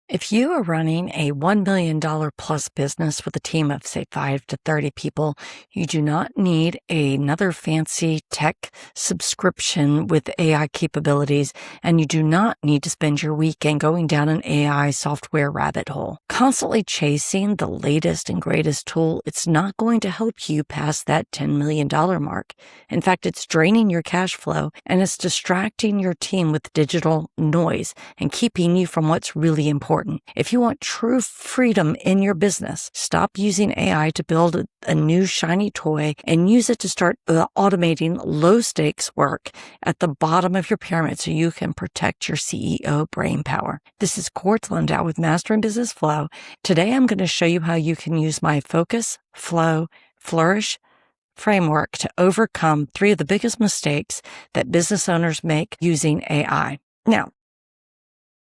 If you are running a $1 million plus business with a team of, say, 5 to 30 people, you do not need another fancy tech subscription with AI capabilities, and you do not need to spend your weekend going down an AI software rabbit hole. Constantly chasing the latest and greatest tool, it's not going to help you past that $10 million mark. In fact, it's draining your cash flow, and it's distracting your team with digital noise and keeping you from what's really important. If you want true freedom in your business, stop using AI to build a new shiny toy and use it to start automating low stakes work at the bottom of your pyramid so you can protect your CEO brain power. This is Lindow with Mastering Business Flow. Today, I'm going to show you how you can use my focus, flow, flourish framework to overcome 3 of the biggest mistakes that business owners make using AI. Now,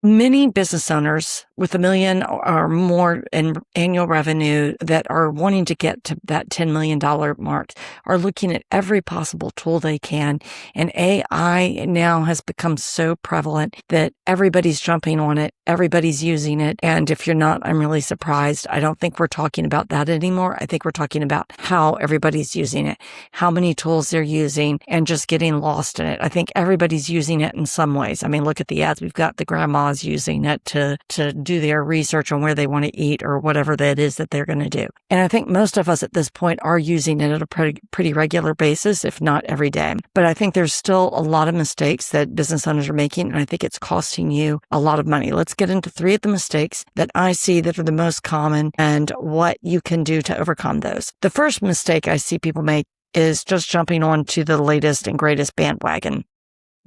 many business owners with $1 million or more in annual revenue that are wanting to get to that $10 million mark are looking at every possible tool they can. And AI now has become so prevalent that everybody's jumping on it. Everybody's using it. And if you're not, I'm really surprised. I don't think we're talking about that anymore. I think we're talking about how everybody's using it, how many tools they're using, and just getting lost in it. I think everybody's using it in some ways. I mean, look at the ads. We've got the grandmas using it to do their research on where they want to eat or whatever that is that they're going to do. And I think most of us at this point are using it at a pretty regular basis, if not every day. But I think there's still a lot of mistakes that business owners are making, and I think it's costing you a lot of money. Let's get into 3 of the mistakes that I see that are the most common and what you can do to overcome those. The first mistake I see people make is just jumping on to the latest and greatest bandwagon.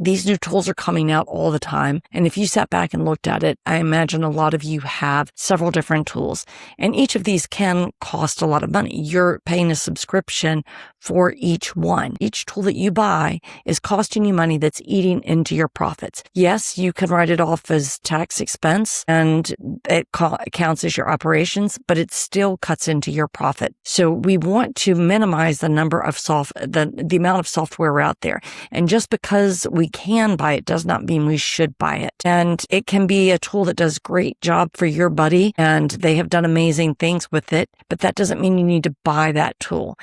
These new tools are coming out all the time. And if you sat back and looked at it, I imagine a lot of you have several different tools. And each of these can cost a lot of money. You're paying a subscription for each one. Each tool that you buy is costing you money that's eating into your profits. Yes, you can write it off as tax expense and it counts as your operations, but it still cuts into your profit. So we want to minimize the number of the amount of software out there. And just because we can buy it does not mean we should buy it. And it can be a tool that does a great job for your buddy and they have done amazing things with it, but that doesn't mean you need to buy that tool.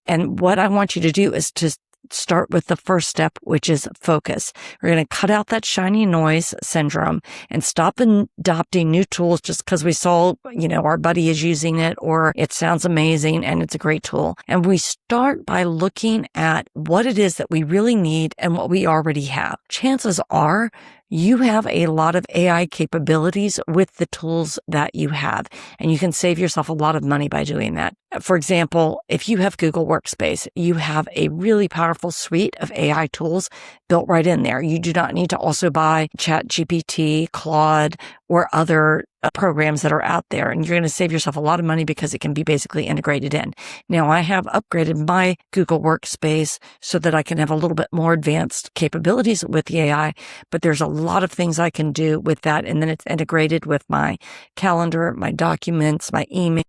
And what I want you to do is to start with the first step, which is focus. We're going to cut out that shiny noise syndrome and stop adopting new tools just because we saw, our buddy is using it or it sounds amazing and it's a great tool. And we start by looking at what it is that we really need and what we already have. Chances are you have a lot of AI capabilities with the tools that you have, and you can save yourself a lot of money by doing that. For example, if you have Google Workspace, you have a really powerful suite of AI tools built right in there. You do not need to also buy ChatGPT, Claude, or other programs that are out there, and you're going to save yourself a lot of money because it can be basically integrated in. Now, I have upgraded my Google Workspace so that I can have a little bit more advanced capabilities with the AI, but there's a lot of things I can do with that, and then it's integrated with my calendar, my documents, my email,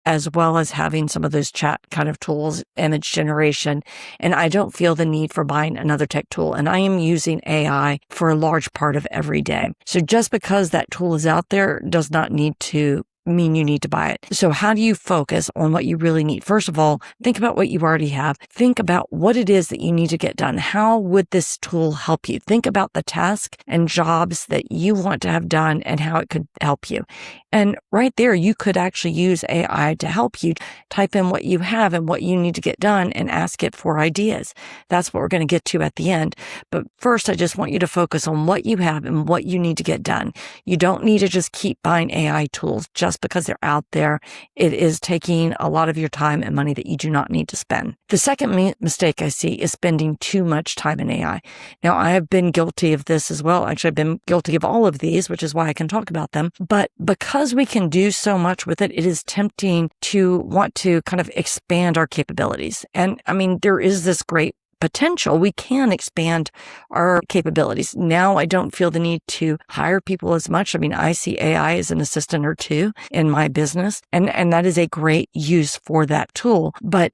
as well as having some of those chat kind of tools, image generation. And I don't feel the need for buying another tech tool. And I am using AI for a large part of every day. So just because that tool is out there does not need to mean you need to buy it. So how do you focus on what you really need? First of all, think about what you already have. Think about what it is that you need to get done. How would this tool help you? Think about the tasks and jobs that you want to have done and how it could help you. And right there, you could actually use AI to help you type in what you have and what you need to get done and ask it for ideas. That's what we're going to get to at the end. But first, I just want you to focus on what you have and what you need to get done. You don't need to just keep buying AI tools just because they're out there. It is taking a lot of your time and money that you do not need to spend. The second mistake I see is spending too much time in AI. Now, I have been guilty of this as well. Actually, I've been guilty of all of these, which is why I can talk about them. But because we can do so much with it, it is tempting to want to kind of expand our capabilities. And I mean, there is this great potential. We can expand our capabilities. Now I don't feel the need to hire people as much. I mean, I see AI as an assistant or two in my business, and that is a great use for that tool. But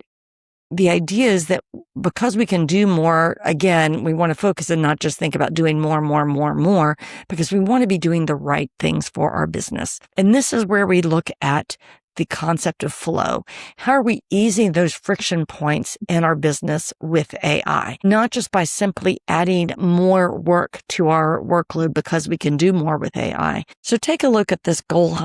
the idea is that because we can do more, again, we want to focus and not just think about doing more, because we want to be doing the right things for our business. And this is where we look at the concept of flow. How are we easing those friction points in our business with AI? Not just by simply adding more work to our workload because we can do more with AI. So take a look at this goal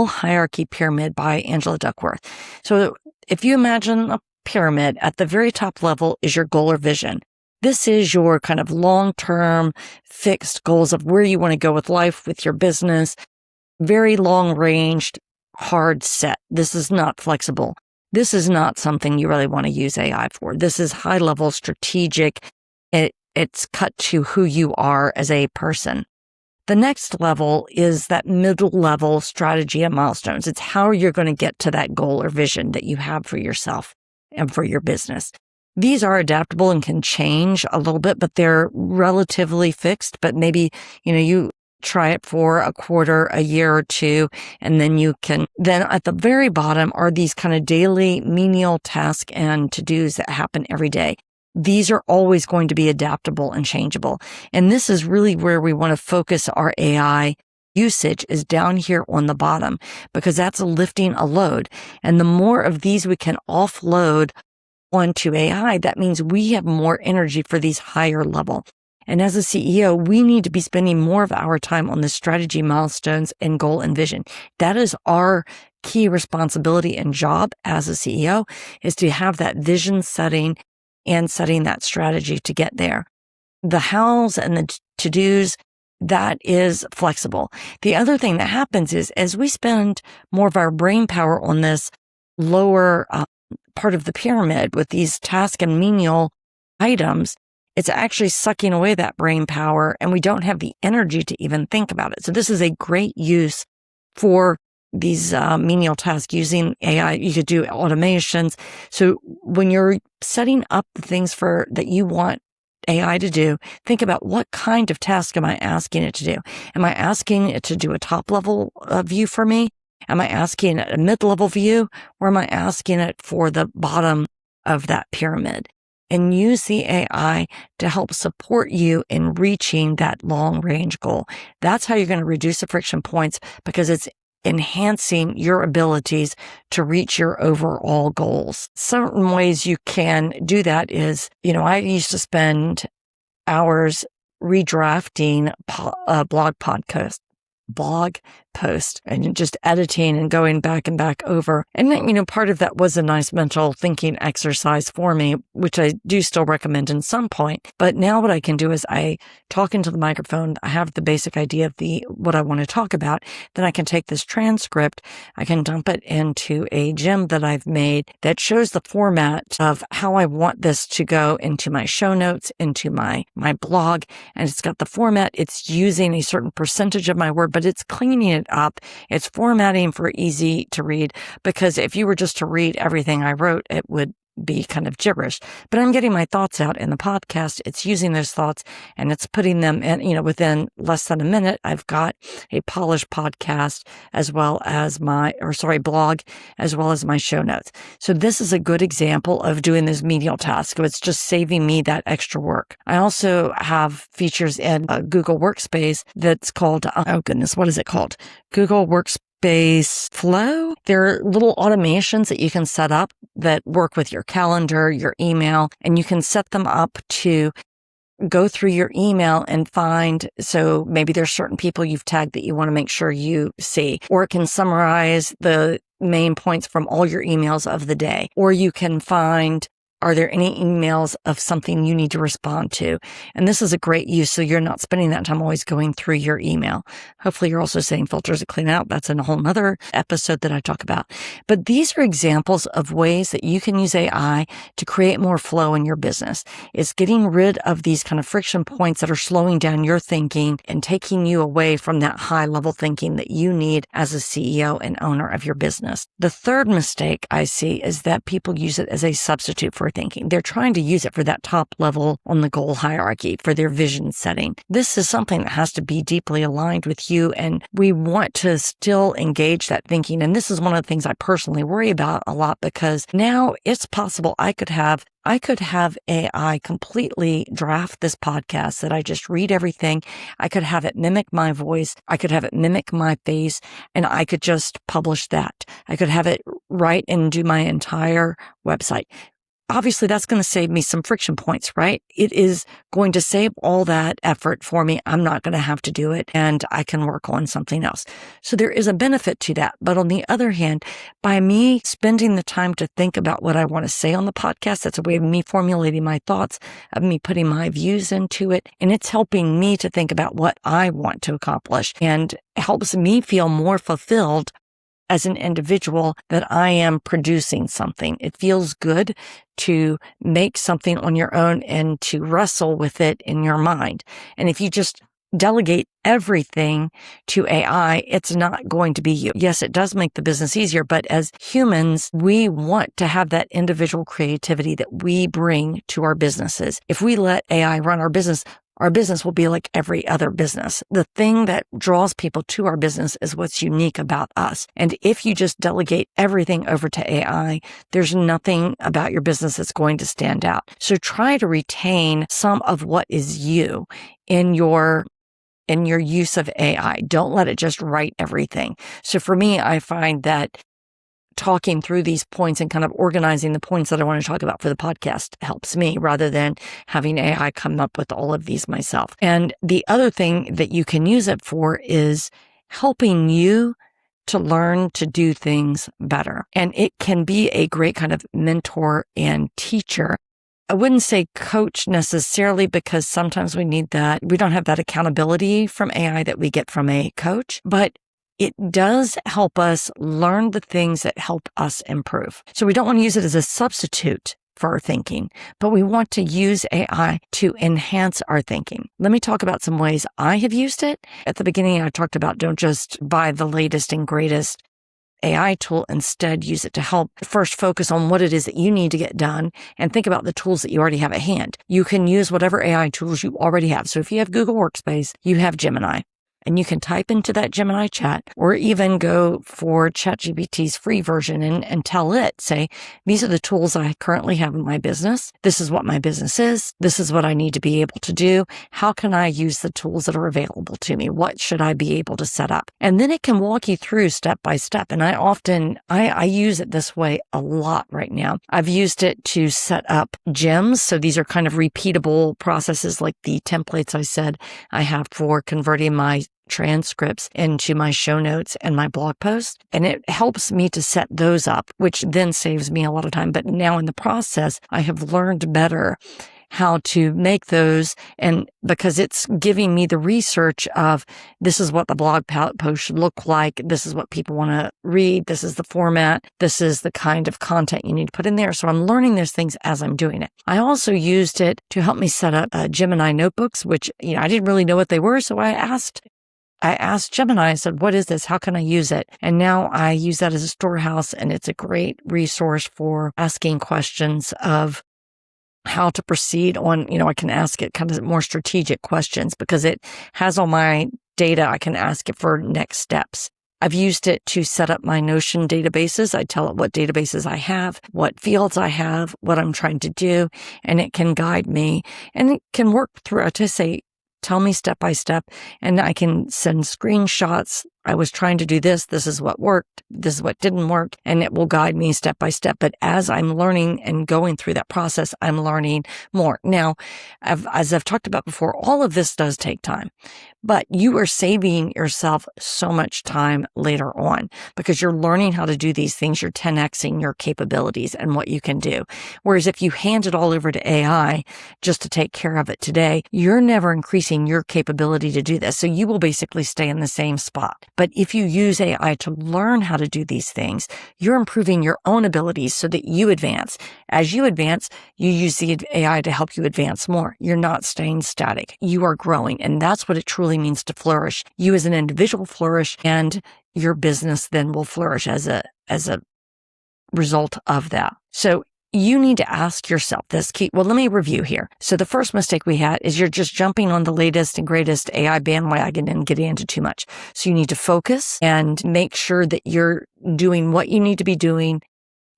hierarchy pyramid by Angela Duckworth. So if you imagine a pyramid, at the very top level is your goal or vision. This is your kind of long-term fixed goals of where you want to go with life, with your business, very long-ranged, hard set. This is not flexible. This is not something you really want to use AI for. This is high level strategic. It's cut to who you are as a person. The next level is that middle level strategy and milestones. It's how you're going to get to that goal or vision that you have for yourself and for your business. These are adaptable and can change a little bit, but they're relatively fixed. But maybe, you try it for a quarter, a year or two, and then then at the very bottom are these kind of daily menial tasks and to-dos that happen every day. These are always going to be adaptable and changeable. And this is really where we want to focus our AI usage, is down here on the bottom, because that's lifting a load. And the more of these we can offload onto AI, that means we have more energy for these higher level. And as a CEO, we need to be spending more of our time on the strategy, milestones, and goal and vision. That is our key responsibility and job as a CEO, is to have that vision setting and setting that strategy to get there. The hows and the to-dos, that is flexible. The other thing that happens is as we spend more of our brain power on this lower part of the pyramid with these task and menial items, it's actually sucking away that brain power, and we don't have the energy to even think about it. So this is a great use for these menial tasks using AI. You could do automations. So when you're setting up the things that you want AI to do, think about what kind of task am I asking it to do? Am I asking it to do a top level view for me? Am I asking it a mid-level view, or am I asking it for the bottom of that pyramid? And use the AI to help support you in reaching that long-range goal. That's how you're going to reduce the friction points, because it's enhancing your abilities to reach your overall goals. Certain ways you can do that is, I used to spend hours redrafting blog post and just editing and going back and back over. And, part of that was a nice mental thinking exercise for me, which I do still recommend in some point. But now what I can do is I talk into the microphone. I have the basic idea of what I want to talk about. Then I can take this transcript. I can dump it into a gem that I've made that shows the format of how I want this to go into my show notes, into my blog. And it's got the format. It's using a certain percentage of my word, but it's cleaning it up. It's formatting for easy to read, because if you were just to read everything I wrote, it would be kind of gibberish. But I'm getting my thoughts out in the podcast. It's using those thoughts and it's putting them in, within less than a minute, I've got a polished podcast as well as blog, as well as my show notes. So this is a good example of doing this menial task. It's just saving me that extra work. I also have features in Google Workspace that's called, what is it called? Google Workspace Flow. There are little automations that you can set up that work with your calendar, your email, and you can set them up to go through your email and find, so maybe there's certain people you've tagged that you want to make sure you see, or it can summarize the main points from all your emails of the day, or you can find, are there any emails of something you need to respond to? And this is a great use, so you're not spending that time always going through your email. Hopefully you're also setting filters to clean out. That's in a whole nother episode that I talk about. But these are examples of ways that you can use AI to create more flow in your business. It's getting rid of these kind of friction points that are slowing down your thinking and taking you away from that high level thinking that you need as a CEO and owner of your business. The third mistake I see is that people use it as a substitute for for thinking. They're trying to use it for that top level on the goal hierarchy, for their vision setting. This is something that has to be deeply aligned with you, and we want to still engage that thinking. And this is one of the things I personally worry about a lot, because now it's possible I could have AI completely draft this podcast, that I just read everything. I could have it mimic my voice. I could have it mimic my face, and I could just publish that. I could have it write and do my entire website. Obviously, that's going to save me some friction points, right? It is going to save all that effort for me. I'm not going to have to do it, and I can work on something else. So there is a benefit to that. But on the other hand, by me spending the time to think about what I want to say on the podcast, that's a way of me formulating my thoughts, of me putting my views into it. And it's helping me to think about what I want to accomplish, and helps me feel more fulfilled as an individual that I am producing something. It feels good to make something on your own and to wrestle with it in your mind. And if you just delegate everything to AI, it's not going to be you. Yes, it does make the business easier, but as humans, we want to have that individual creativity that we bring to our businesses. If we let AI run our business will be like every other business. The thing that draws people to our business is what's unique about us. And if you just delegate everything over to AI, there's nothing about your business that's going to stand out. So try to retain some of what is you in your use of AI. Don't let it just write everything. So for me, I find that talking through these points and kind of organizing the points that I want to talk about for the podcast helps me, rather than having AI come up with all of these myself. And the other thing that you can use it for is helping you to learn to do things better. And it can be a great kind of mentor and teacher. I wouldn't say coach necessarily, because sometimes we need that. We don't have that accountability from AI that we get from a coach, but it does help us learn the things that help us improve. So we don't want to use it as a substitute for our thinking, but we want to use AI to enhance our thinking. Let me talk about some ways I have used it. At the beginning, I talked about don't just buy the latest and greatest AI tool. Instead, use it to help first focus on what it is that you need to get done, and think about the tools that you already have at hand. You can use whatever AI tools you already have. So if you have Google Workspace, you have Gemini. And you can type into that Gemini chat, or even go for ChatGPT's free version and tell it, say, these are the tools I currently have in my business. This is what my business is. This is what I need to be able to do. How can I use the tools that are available to me? What should I be able to set up? And then it can walk you through step by step. And I use it this way a lot right now. I've used it to set up gems. So these are kind of repeatable processes, like the templates I said I have for converting my transcripts into my show notes and my blog posts. And it helps me to set those up, which then saves me a lot of time. But now in the process, I have learned better how to make those, and because it's giving me the research of this is what the blog post should look like, this is what people want to read, this is the format, this is the kind of content you need to put in there. So I'm learning those things as I'm doing it. I also used it to help me set up Gemini notebooks, which I didn't really know what they were, so I asked Gemini, I said, what is this? How can I use it? And now I use that as a storehouse, and it's a great resource for asking questions of how to proceed on, I can ask it kind of more strategic questions because it has all my data. I can ask it for next steps. I've used it to set up my Notion databases. I tell it what databases I have, what fields I have, what I'm trying to do, and it can guide me, and it can work through to say, tell me step by step, and I can send screenshots. I was trying to do this. This is what worked. This is what didn't work. And it will guide me step by step. But as I'm learning and going through that process, I'm learning more. Now, as I've talked about before, all of this does take time, but you are saving yourself so much time later on because you're learning how to do these things. You're 10xing your capabilities and what you can do. Whereas if you hand it all over to AI just to take care of it today, you're never increasing your capability to do this. So you will basically stay in the same spot. But if you use AI to learn how to do these things, you're improving your own abilities so that you advance. As you advance, you use the AI to help you advance more. You're not staying static. You are growing. And that's what it truly means to flourish. You as an individual flourish, and your business then will flourish as a result of that. So you need to ask yourself this key. Well, let me review here. So the first mistake we had is you're just jumping on the latest and greatest AI bandwagon and getting into too much. So you need to focus and make sure that you're doing what you need to be doing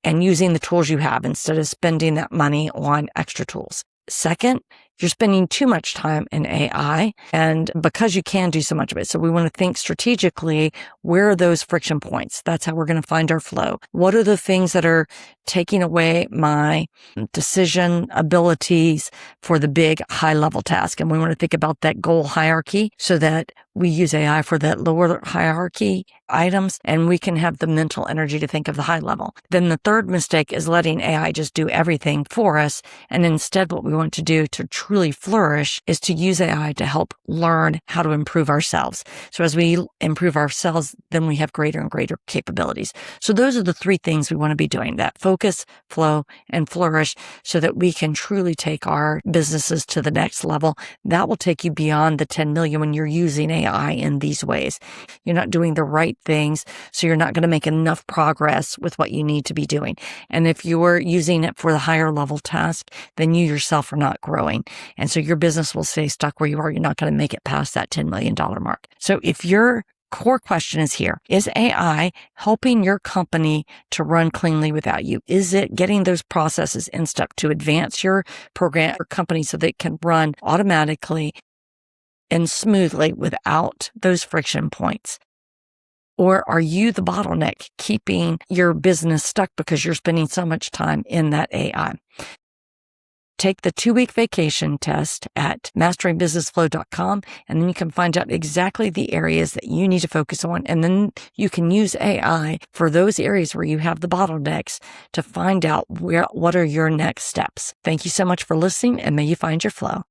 and using the tools you have instead of spending that money on extra tools. Second, you're spending too much time in AI, and because you can do so much of it. So we want to think strategically, where are those friction points? That's how we're going to find our flow. What are the things that are taking away my decision abilities for the big high level task? And we want to think about that goal hierarchy so that we use AI for that lower hierarchy items, and we can have the mental energy to think of the high level. Then the third mistake is letting AI just do everything for us. And instead, what we want to do to truly flourish is to use AI to help learn how to improve ourselves. So as we improve ourselves, then we have greater and greater capabilities. So those are the three things we want to be doing: that focus, flow, and flourish, so that we can truly take our businesses to the next level. That will take you beyond the 10 million when you're using AI in these ways. You're not doing the right things, so you're not going to make enough progress with what you need to be doing. And if you're using it for the higher level task, then you yourself are not growing. And so your business will stay stuck where you are. You're not going to make it past that $10 million mark. So if your core question is here, is AI helping your company to run cleanly without you? Is it getting those processes in step to advance your program or company so that it can run automatically and smoothly without those friction points? Or are you the bottleneck keeping your business stuck because you're spending so much time in that AI? Take the 2-week vacation test at masteringbusinessflow.com, and then you can find out exactly the areas that you need to focus on. And then you can use AI for those areas where you have the bottlenecks to find out what are your next steps. Thank you so much for listening, and may you find your flow.